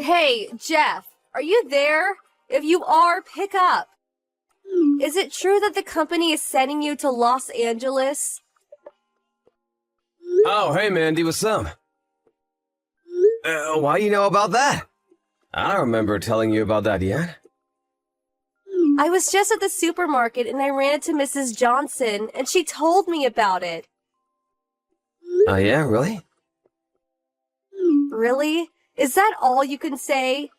Hey, Jeff, are you there? If you are, pick up. Is it true that the company is sending you to Los Angeles? Oh, hey Mandy, what's up? Why you know about that? I don't remember telling you about that yet. I was just at the supermarket and I ran into Mrs. Johnson and she told me about it. Oh yeah, really? Really? Is that all you can say?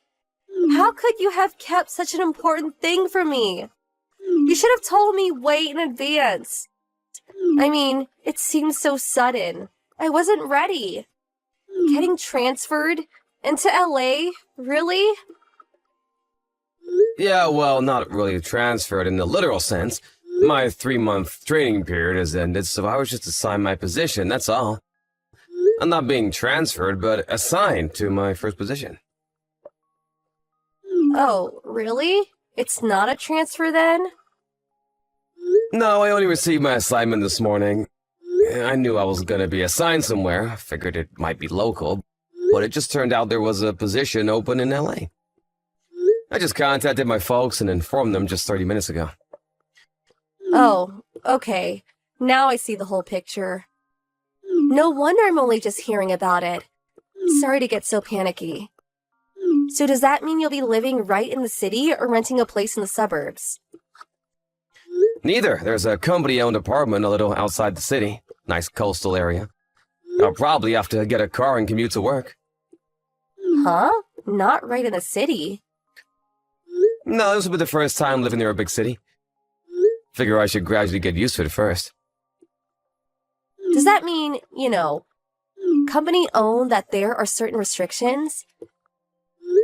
How could you have kept such an important thing from me? You should have told me way in advance. I mean, it seems so sudden. I wasn't ready. Getting transferred into LA? Really? Yeah, well, not really transferred in the literal sense. My 3-month training period has ended, so I was just assigned my position, that's all. I'm not being transferred, but assigned to my first position. Oh, really? It's not a transfer then? No, I only received my assignment this morning. I knew I was gonna be assigned somewhere. I figured it might be local, but it just turned out there was a position open in LA. I just contacted my folks and informed them just 30 minutes ago. Oh, okay. Now I see the whole picture. No wonder I'm only just hearing about it. Sorry to get so panicky. So does that mean you'll be living right in the city or renting a place in the suburbs? Neither. There's a company-owned apartment a little outside the city. Nice coastal area. I'll probably have to get a car and commute to work. Huh? Not right in the city. No, this will be the first time living near a big city. Figure I should gradually get used to it first. Does that mean, company owned that there are certain restrictions?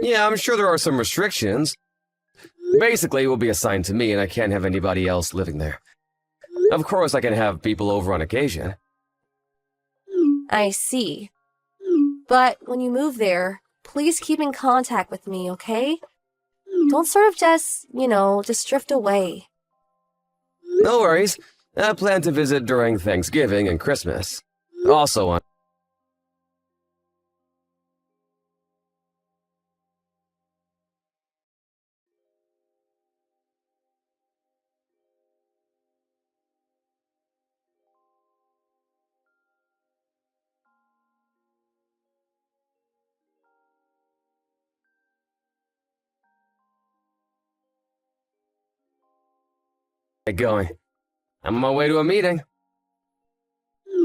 Yeah, I'm sure there are some restrictions. Basically, it will be assigned to me and I can't have anybody else living there. Of course, I can have people over on occasion. I see. But when you move there, please keep in contact with me, okay? Don't sort of just drift away. No worries. I plan to visit during Thanksgiving and Christmas. Also on... going. I'm on my way to a meeting.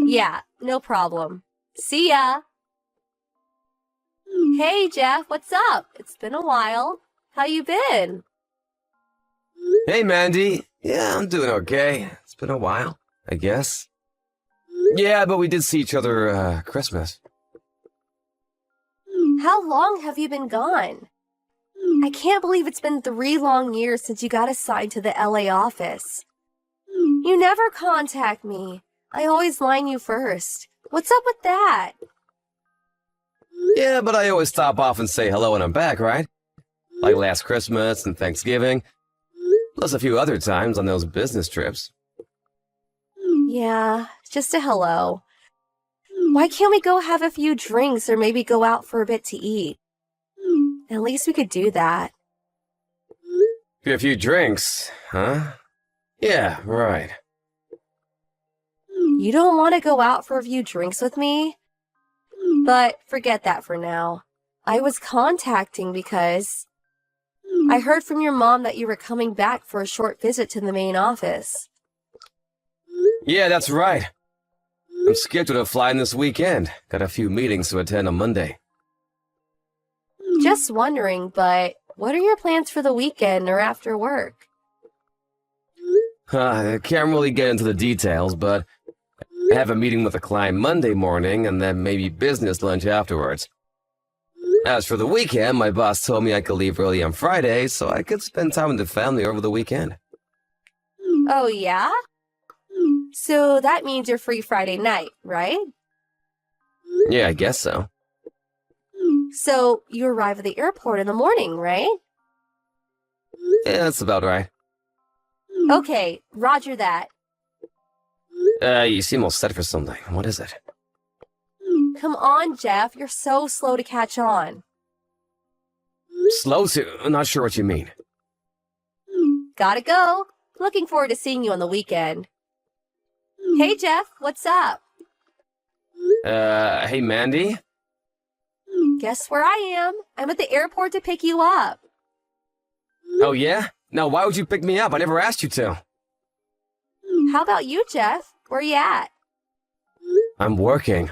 Yeah, no problem. See ya! Hey, Jeff, what's up? It's been a while. How you been? Hey, Mandy. Yeah, I'm doing okay. It's been a while, I guess. Yeah, but we did see each other, Christmas. How long have you been gone? I can't believe it's been 3 long years since you got assigned to the LA office. You never contact me. I always line you first. What's up with that? Yeah, but I always stop off and say hello when I'm back, right? Like last Christmas and Thanksgiving. Plus a few other times on those business trips. Yeah, just a hello. Why can't we go have a few drinks or maybe go out for a bit to eat? At least we could do that. A few drinks, huh? Yeah, right. You don't want to go out for a few drinks with me? But forget that for now. I was contacting because I heard from your mom that you were coming back for a short visit to the main office. Yeah, that's right. I'm scheduled to fly in this weekend. Got a few meetings to attend on Monday. Just wondering, but what are your plans for the weekend or after work? I can't really get into the details, but I have a meeting with a client Monday morning and then maybe business lunch afterwards. As for the weekend, my boss told me I could leave early on Friday so I could spend time with the family over the weekend. Oh, yeah? So that means you're free Friday night, right? Yeah, I guess so. So you arrive at the airport in the morning, right? Yeah, that's about right. Okay, roger that. You seem all set for something. What is it? Come on, Jeff, you're so slow to catch on. slow to... Not sure what you mean. Gotta go. Looking forward to seeing you on the weekend. Hey, Jeff, what's up? Hey, Mandy? Guess where I am? I'm at the airport to pick you up. Oh, yeah? Now, why would you pick me up? I never asked you to. How about you, Jeff? Where you at? I'm working.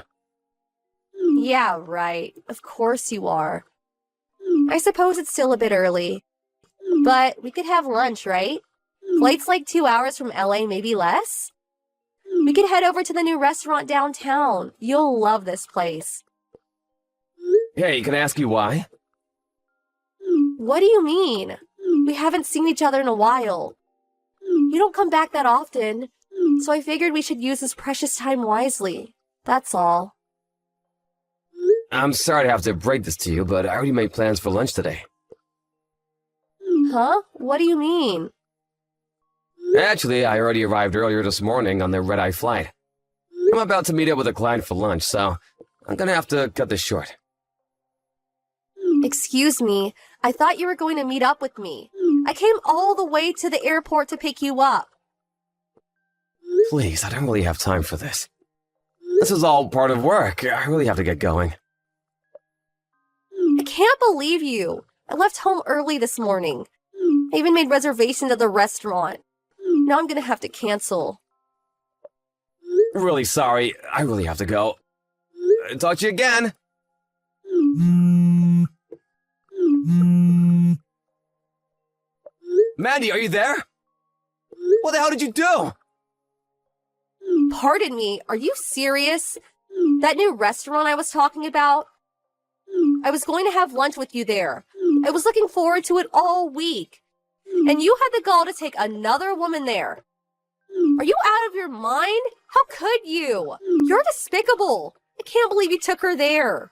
Yeah, right. Of course you are. I suppose it's still a bit early. But we could have lunch, right? Flight's like 2 hours from LA, maybe less. We could head over to the new restaurant downtown. You'll love this place. Hey, can I ask you why? What do you mean? We haven't seen each other in a while. You don't come back that often, so I figured we should use this precious time wisely. That's all. I'm sorry to have to break this to you, but I already made plans for lunch today. Huh? What do you mean? Actually, I already arrived earlier this morning on the red-eye flight. I'm about to meet up with a client for lunch, so I'm gonna have to cut this short. Excuse me, I thought you were going to meet up with me. I came all the way to the airport to pick you up. Please, I don't really have time for this. This is all part of work. I really have to get going. I can't believe you. I left home early this morning. I even made reservations at the restaurant. Now I'm gonna have to cancel. Really sorry. I really have to go. Talk to you again. Mandy, are you there? What the hell did you do? Pardon me, are you serious? That new restaurant I was talking about? I was going to have lunch with you there. I was looking forward to it all week. And you had the gall to take another woman there. Are you out of your mind? How could you? You're despicable. I can't believe you took her there.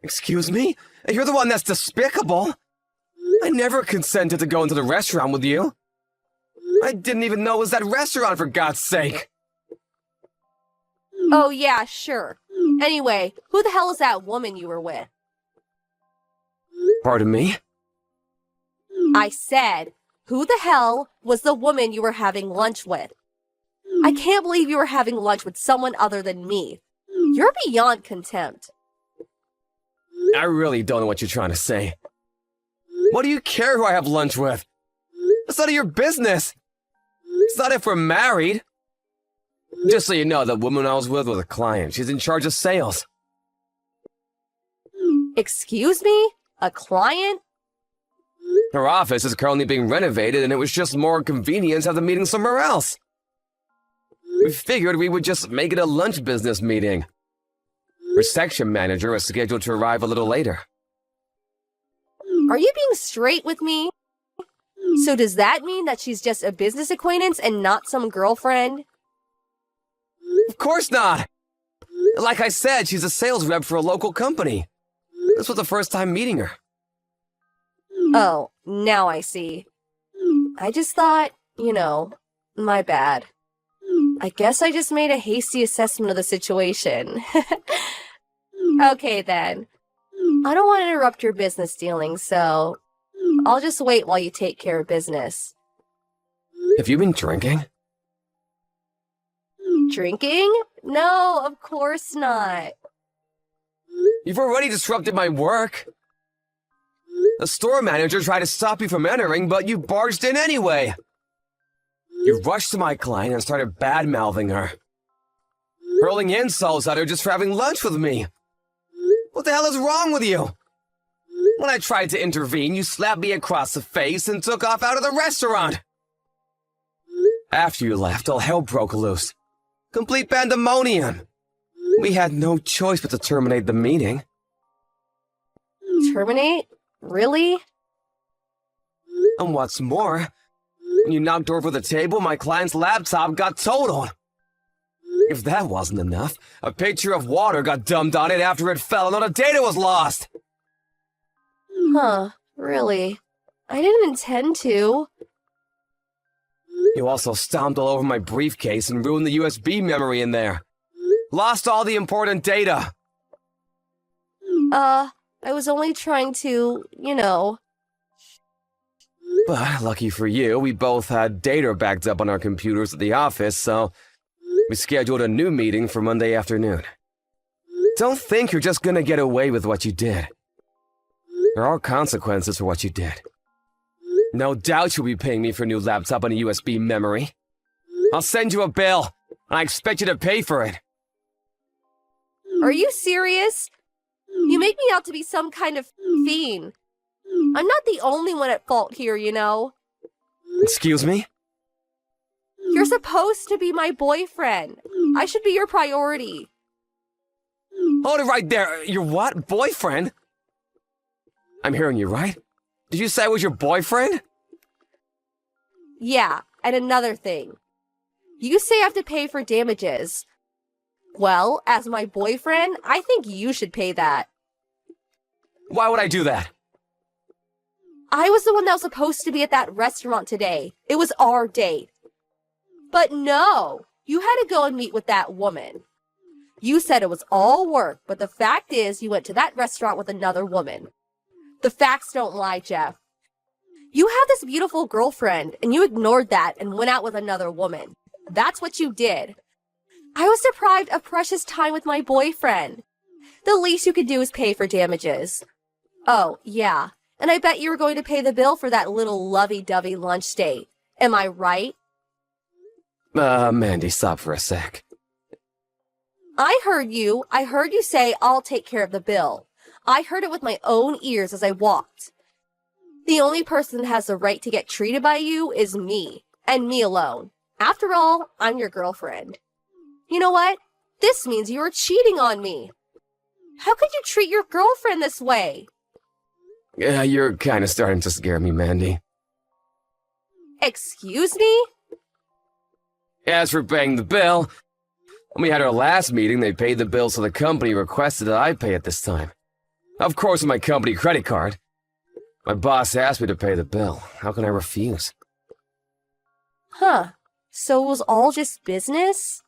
Excuse me? You're the one that's despicable. I never consented to go into the restaurant with you. I didn't even know it was that restaurant, for God's sake. Oh yeah, sure. Anyway, who the hell is that woman you were with? Pardon me? I said, who the hell was the woman you were having lunch with? I can't believe you were having lunch with someone other than me. You're beyond contempt. I really don't know what you're trying to say. What do you care who I have lunch with? It's none of your business. It's not if we're married. Just so you know, the woman I was with was a client. She's in charge of sales. Excuse me? A client? Her office is currently being renovated, and it was just more convenient to have the meeting somewhere else. We figured we would just make it a lunch business meeting. Her section manager is scheduled to arrive a little later. Are you being straight with me? So does that mean that she's just a business acquaintance and not some girlfriend? Of course not! Like I said, she's a sales rep for a local company. This was the first time meeting her. Oh, now I see. I just thought, my bad. I guess I just made a hasty assessment of the situation. Okay then. I don't want to interrupt your business dealings, so I'll just wait while you take care of business. Have you been drinking? Drinking? No, of course not. You've already disrupted my work. The store manager tried to stop you from entering, but you barged in anyway. You rushed to my client and started bad-mouthing her, hurling insults at her just for having lunch with me. What the hell is wrong with you? When I tried to intervene, you slapped me across the face and took off out of the restaurant. After you left, all hell broke loose. Complete pandemonium. We had no choice but to terminate the meeting. Terminate? Really? And what's more, when you knocked over the table, my client's laptop got totaled. If that wasn't enough, a pitcher of water got dumped on it after it fell and all the data was lost. Huh, really? I didn't intend to. You also stomped all over my briefcase and ruined the USB memory in there. Lost all the important data. I was only trying to, But lucky for you, we both had data backed up on our computers at the office, so we scheduled a new meeting for Monday afternoon. Don't think you're just gonna get away with what you did. There are consequences for what you did. No doubt you'll be paying me for a new laptop and a USB memory. I'll send you a bill, and I expect you to pay for it. Are you serious? You make me out to be some kind of fiend. I'm not the only one at fault here, Excuse me? You're supposed to be my boyfriend. I should be your priority. Hold it right there. Your what? Boyfriend? I'm hearing you, right? Did you say I was your boyfriend? Yeah, and another thing. You say I have to pay for damages. Well, as my boyfriend, I think you should pay that. Why would I do that? I was the one that was supposed to be at that restaurant today. It was our date. But no, you had to go and meet with that woman. You said it was all work, but the fact is you went to that restaurant with another woman. The facts don't lie, Jeff. You have this beautiful girlfriend, and you ignored that and went out with another woman. That's what you did. I was deprived of precious time with my boyfriend. The least you could do is pay for damages. Oh, yeah. And I bet you were going to pay the bill for that little lovey-dovey lunch date. Am I right? Mandy, stop for a sec. I heard you. I heard you say, I'll take care of the bill. I heard it with my own ears as I walked. The only person that has the right to get treated by you is me, and me alone. After all, I'm your girlfriend. You know what? This means you are cheating on me. How could you treat your girlfriend this way? Yeah, you're kind of starting to scare me, Mandy. Excuse me? As for paying the bill, when we had our last meeting, they paid the bill so the company requested that I pay it this time. Of course, with my company credit card. My boss asked me to pay the bill. How can I refuse? Huh. So it was all just business?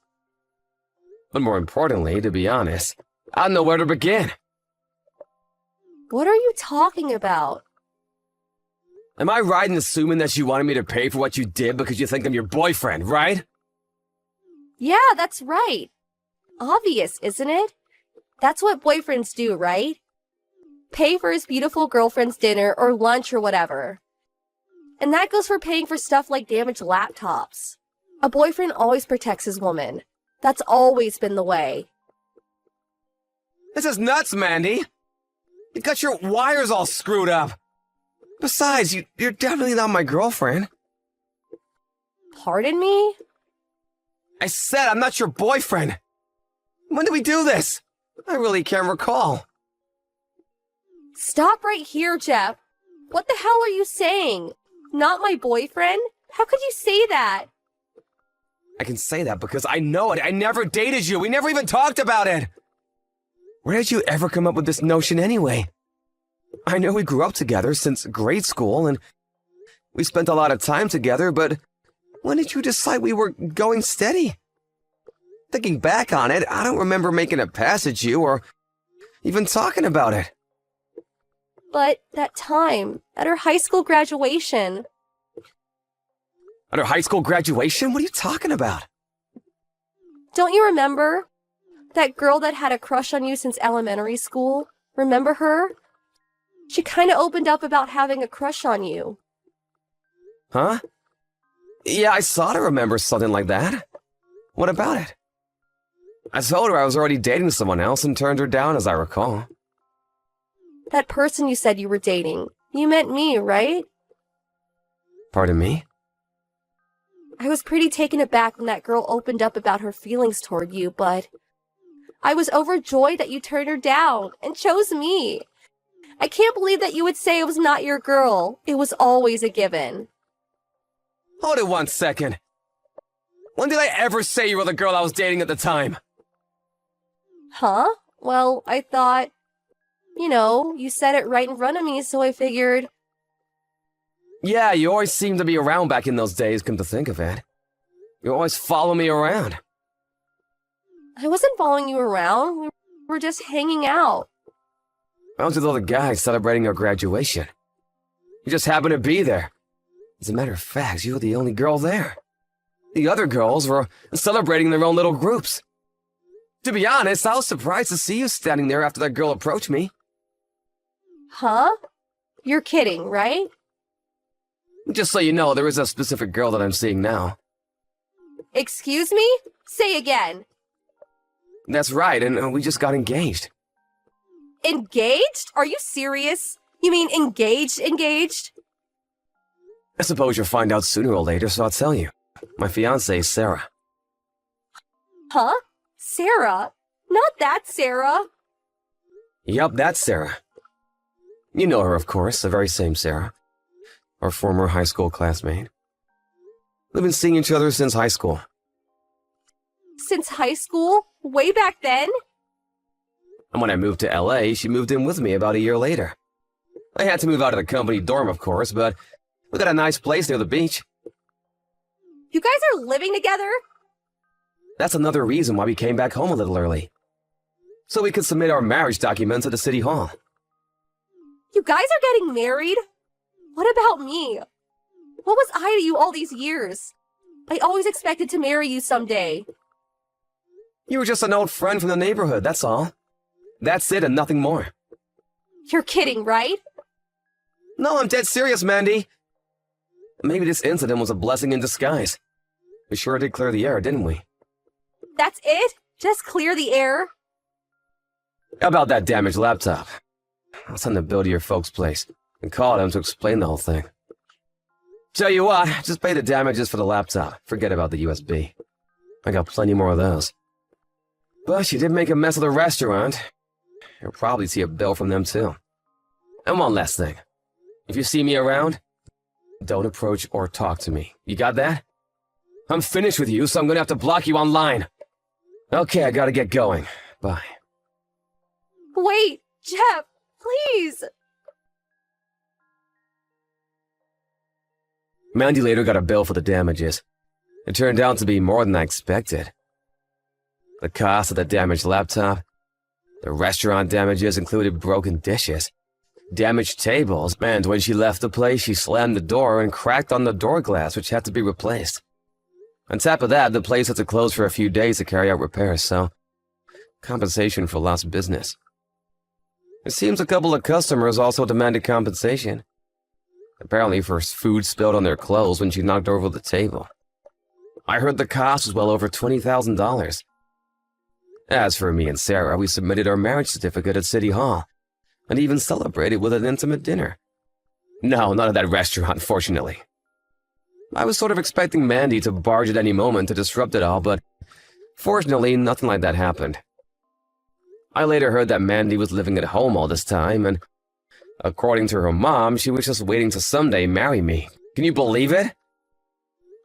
But more importantly, to be honest, I don't know where to begin. What are you talking about? Am I right in assuming that you wanted me to pay for what you did because you think I'm your boyfriend, right? Yeah, that's right. Obvious, isn't it? That's what boyfriends do, right? Pay for his beautiful girlfriend's dinner or lunch or whatever. And that goes for paying for stuff like damaged laptops. A boyfriend always protects his woman. That's always been the way. This is nuts, Mandy! You got your wires all screwed up! Besides, you're definitely not my girlfriend. Pardon me? I said I'm not your boyfriend! When did we do this? I really can't recall. Stop right here, Jeff. What the hell are you saying? Not my boyfriend? How could you say that? I can say that because I know it. I never dated you. We never even talked about it. Where did you ever come up with this notion anyway? I know we grew up together since grade school and we spent a lot of time together, but when did you decide we were going steady? Thinking back on it, I don't remember making a pass at you or even talking about it. But that time, at her high school graduation. At her high school graduation? What are you talking about? Don't you remember? That girl that had a crush on you since elementary school? Remember her? She kinda opened up about having a crush on you. Huh? Yeah, I sort of remember something like that. What about it? I told her I was already dating someone else and turned her down, as I recall. That person you said you were dating. You meant me, right? Pardon me? I was pretty taken aback when that girl opened up about her feelings toward you, but I was overjoyed that you turned her down and chose me. I can't believe that you would say it was not your girl. It was always a given. Hold it 1 second. When did I ever say you were the girl I was dating at the time? Huh? Well, I thought, you said it right in front of me, so I figured. Yeah, you always seemed to be around back in those days, come to think of it. You always follow me around. I wasn't following you around. We were just hanging out. I was with all the guys celebrating our graduation. You just happened to be there. As a matter of fact, you were the only girl there. The other girls were celebrating their own little groups. To be honest, I was surprised to see you standing there after that girl approached me. Huh? You're kidding, right? Just so you know, there is a specific girl that I'm seeing now. Excuse me? Say again. That's right, and we just got engaged. Engaged? Are you serious? You mean engaged? I suppose you'll find out sooner or later, so I'll tell you. My fiancée is Sarah. Huh? Sarah? Not that Sarah. Yup, that's Sarah. You know her, of course, the very same Sarah. Our former high school classmate. We've been seeing each other since high school. Since high school? Way back then? And when I moved to LA, she moved in with me about a year later. I had to move out of the company dorm, of course, but we got a nice place near the beach. You guys are living together? That's another reason why we came back home a little early. So we could submit our marriage documents at the city hall. You guys are getting married? What about me? What was I to you all these years? I always expected to marry you someday. You were just an old friend from the neighborhood, that's all. That's it and nothing more. You're kidding, right? No, I'm dead serious, Mandy. Maybe this incident was a blessing in disguise. We sure did clear the air, didn't we? That's it? Just clear the air? How about that damaged laptop? I'll send the bill to your folks' place and call them to explain the whole thing. Tell you what, just pay the damages for the laptop. Forget about the USB. I got plenty more of those. But you did make a mess of the restaurant. You'll probably see a bill from them too. And one last thing. If you see me around, don't approach or talk to me. You got that? I'm finished with you, so I'm gonna have to block you online. Okay, I gotta get going. Bye. Wait, Jeff, please. Mandy later got a bill for the damages. It turned out to be more than I expected. The cost of the damaged laptop, the restaurant damages included broken dishes, damaged tables, and when she left the place, she slammed the door and cracked on the door glass, which had to be replaced. On top of that, the place had to close for a few days to carry out repairs, so compensation for lost business. It seems a couple of customers also demanded compensation. Apparently for food spilled on their clothes when she knocked over the table. I heard the cost was well over $20,000. As for me and Sarah, we submitted our marriage certificate at City Hall, and even celebrated with an intimate dinner. No, none of that restaurant, fortunately. I was sort of expecting Mandy to barge at any moment to disrupt it all, but fortunately, nothing like that happened. I later heard that Mandy was living at home all this time, and according to her mom, she was just waiting to someday marry me. Can you believe it?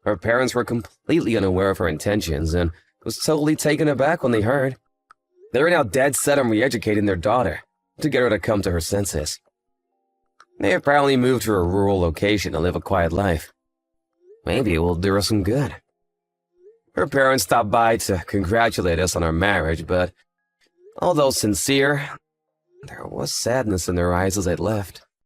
Her parents were completely unaware of her intentions and was totally taken aback when they heard. They were now dead set on re-educating their daughter to get her to come to her senses. They apparently moved to a rural location to live a quiet life. Maybe it will do her some good. Her parents stopped by to congratulate us on our marriage, but although sincere, there was sadness in their eyes as they left.